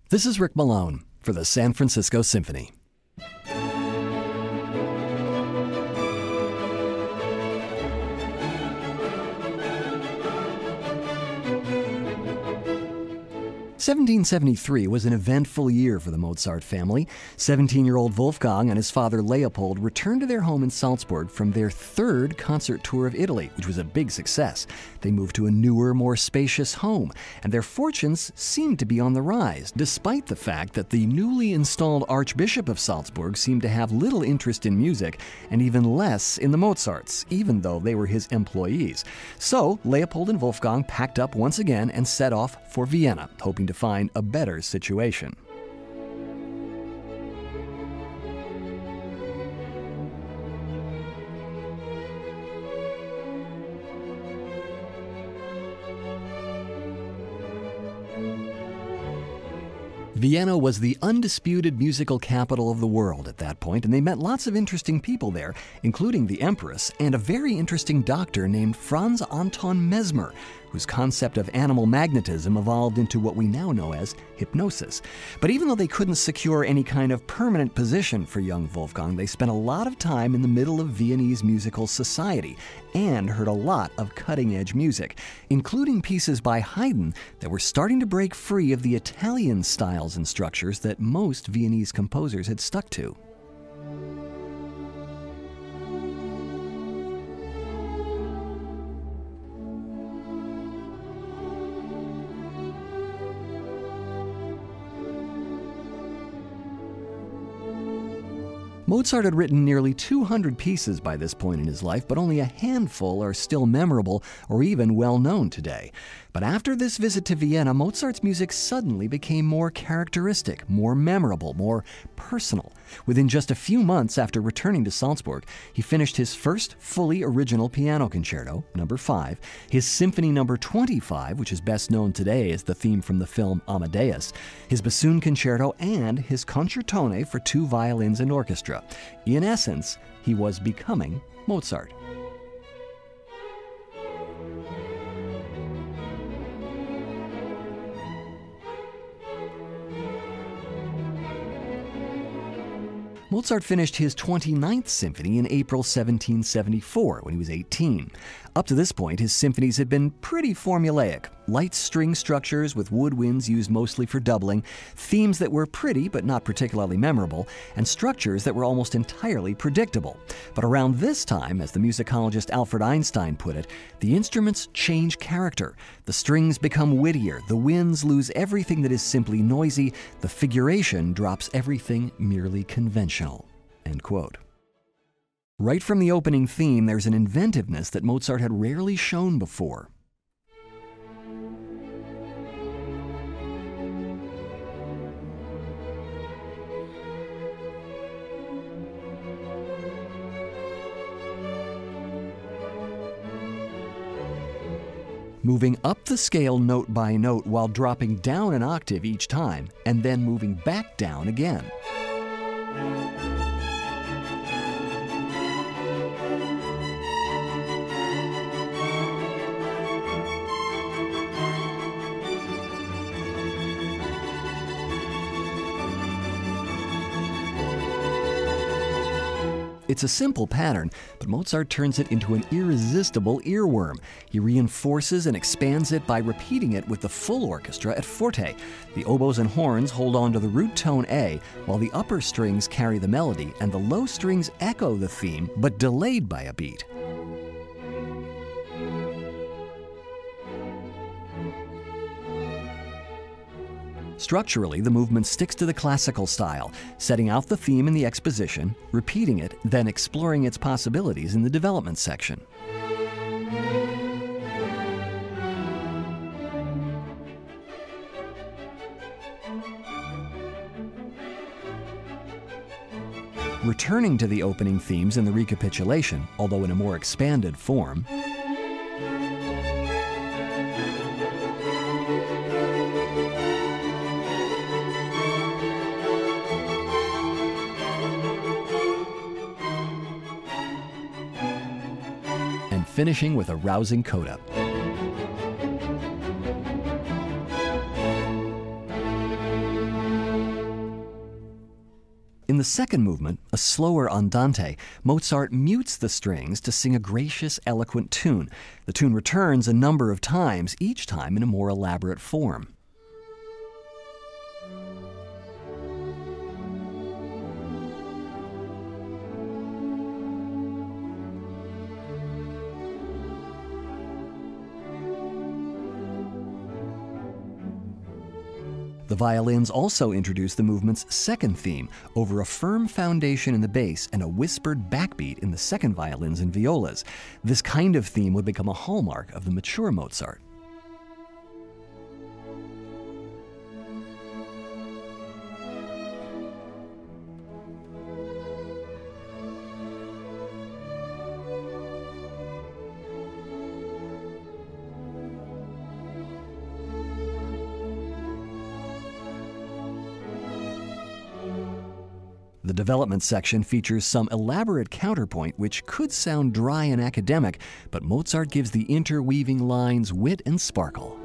This is Rick Malone for the San Francisco Symphony. "1773 was an eventful year for the Mozart family. 17-year-old Wolfgang and his father Leopold returned to their home in Salzburg from their third concert tour of Italy, which was a big success. They moved to a newer, more spacious home, and their fortunes seemed to be on the rise, despite the fact that the newly installed Archbishop of Salzburg seemed to have little interest in music and even less in the Mozarts, even though they were his employees. So Leopold and Wolfgang packed up once again and set off for Vienna, hoping to find a better situation. Vienna was the undisputed musical capital of the world at that point, and they met lots of interesting people there, including the Empress and a very interesting doctor named Franz Anton Mesmer, whose concept of animal magnetism evolved into what we now know as hypnosis. But even though they couldn't secure any kind of permanent position for young Wolfgang, they spent a lot of time in the middle of Viennese musical society and heard a lot of cutting-edge music, including pieces by Haydn that were starting to break free of the Italian styles and structures that most Viennese composers had stuck to. Mozart had written nearly 200 pieces by this point in his life, but only a handful are still memorable or even well known today. But after this visit to Vienna, Mozart's music suddenly became more characteristic, more memorable, more personal. Within just a few months after returning to Salzburg, he finished his first fully original piano concerto, number 5, his Symphony number 25, which is best known today as the theme from the film Amadeus, his bassoon concerto, and his concertone for 2 violins and orchestra. In essence, he was becoming Mozart. Mozart finished his 29th symphony in April 1774 when he was 18. Up to this point, his symphonies had been pretty formulaic. Light string structures with woodwinds used mostly for doubling, themes that were pretty but not particularly memorable, and structures that were almost entirely predictable. But around this time, as the musicologist Alfred Einstein put it, the instruments change character. The strings become wittier, the winds lose everything that is simply noisy, the figuration drops everything merely conventional. End quote. Right from the opening theme, there's an inventiveness that Mozart had rarely shown before. Moving up the scale note by note while dropping down an octave each time, and then moving back down again. It's a simple pattern, but Mozart turns it into an irresistible earworm. He reinforces and expands it by repeating it with the full orchestra at forte. The oboes and horns hold on to the root tone A, while the upper strings carry the melody, and the low strings echo the theme, but delayed by a beat. Structurally, the movement sticks to the classical style, setting out the theme in the exposition, repeating it, then exploring its possibilities in the development section. Returning to the opening themes in the recapitulation, although in a more expanded form. Finishing with a rousing coda. In the second movement, a slower andante, Mozart mutes the strings to sing a gracious, eloquent tune. The tune returns a number of times, each time in a more elaborate form. The violins also introduce the movement's second theme over a firm foundation in the bass and a whispered backbeat in the second violins and violas. This kind of theme would become a hallmark of the mature Mozart. The development section features some elaborate counterpoint which could sound dry and academic, but Mozart gives the interweaving lines wit and sparkle.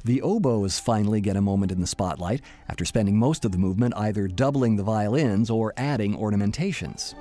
The oboes finally get a moment in the spotlight after spending most of the movement either doubling the violins or adding ornamentations.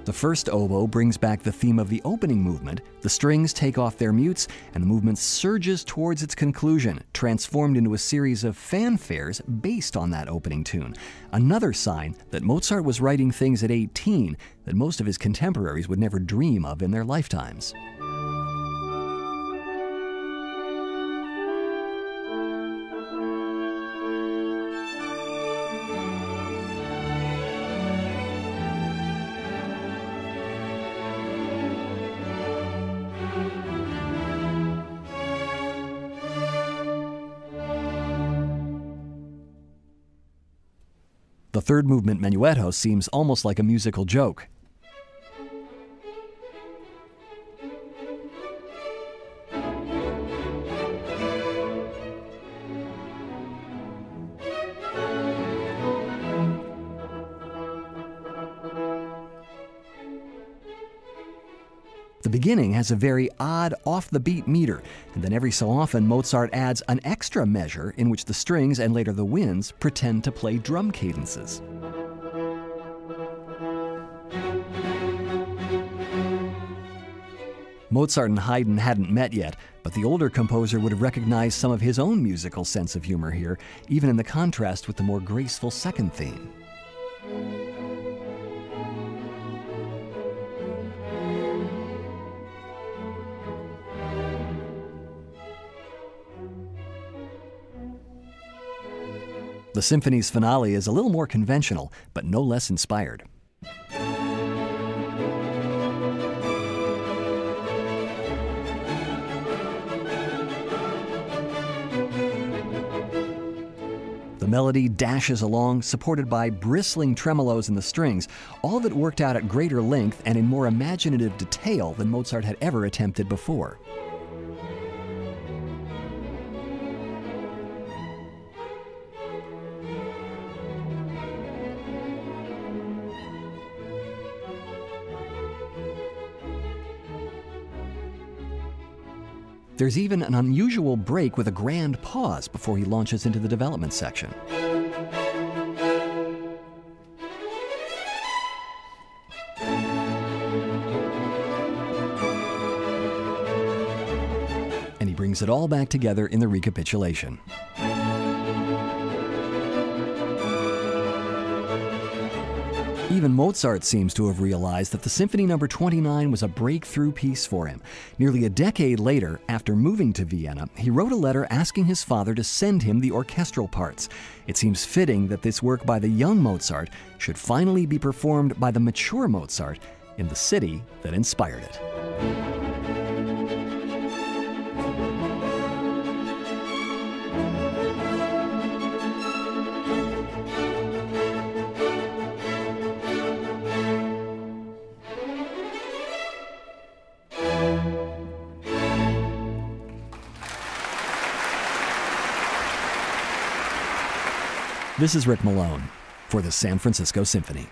The first oboe brings back the theme of the opening movement, the strings take off their mutes, and the movement surges towards its conclusion, transformed into a series of fanfares based on that opening tune. Another sign that Mozart was writing things at 18 that most of his contemporaries would never dream of in their lifetimes. The third movement, Menuetto, seems almost like a musical joke. The beginning has a very odd, off-the-beat meter, and then every so often Mozart adds an extra measure in which the strings and later the winds pretend to play drum cadences. Mozart and Haydn hadn't met yet, but the older composer would have recognized some of his own musical sense of humor here, even in the contrast with the more graceful second theme. The symphony's finale is a little more conventional, but no less inspired. The melody dashes along, supported by bristling tremolos in the strings, all of it worked out at greater length and in more imaginative detail than Mozart had ever attempted before. There's even an unusual break with a grand pause before he launches into the development section. And he brings it all back together in the recapitulation. Even Mozart seems to have realized that the Symphony No. 29 was a breakthrough piece for him. Nearly a decade later, after moving to Vienna, he wrote a letter asking his father to send him the orchestral parts. It seems fitting that this work by the young Mozart should finally be performed by the mature Mozart in the city that inspired it. This is Rick Malone for the San Francisco Symphony.